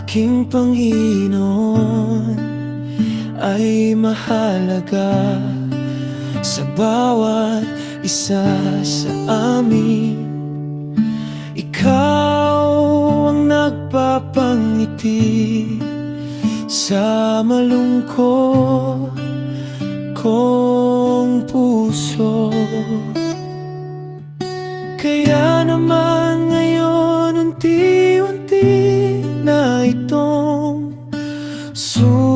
aking Panginoon ay mahalaga sa bawat isa sa amin. Ikaw ang nagpapangiti sa malungkot kong puso. Kaya naman ngayon unti-unti na itong sumisigla.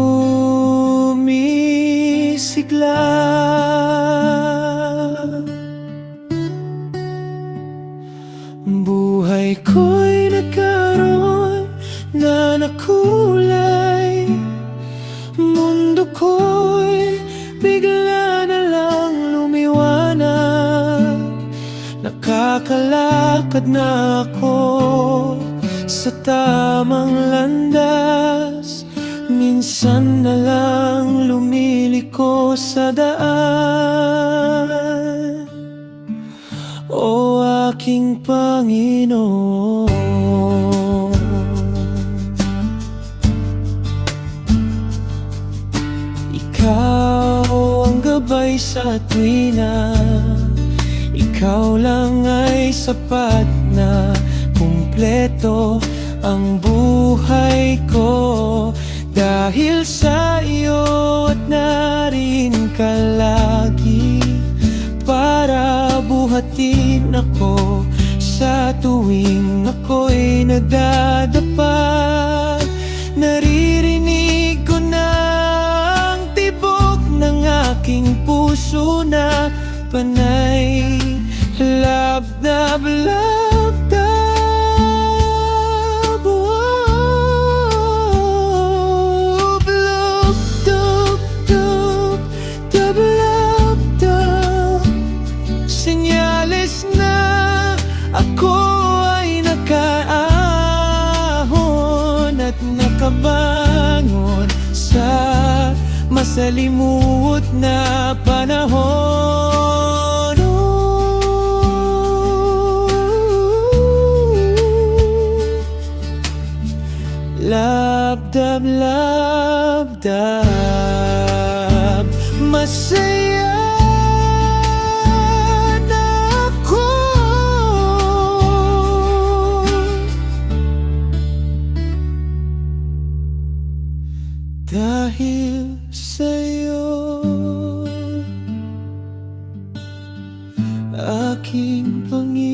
Buhay ko'y nagkaroon na nakulay, mundo ko'y bigla na lang lumiwanag. Nakakalakad na ako sa tamang landas, minsan na lang lumiliko sa daan. O aking Panginoon, Ikaw ang gabay sa tuwina, Ikaw lang ay sapat na kumpleto ang buhay ko. Dahil sa iyo at narin ka lagi para buhatin ako sa tuwing ako'y nadadapa. Naririnig ko na ang tibok ng aking puso na panay. Labdab, labdab, oh, labdab, dab, dab, labdab. Senyales na ako ay nakaahon at nakabangon sa masalimuot na panahon. Labdab, labdab, masaya na ako dahil sa'yo, aking Panginoon.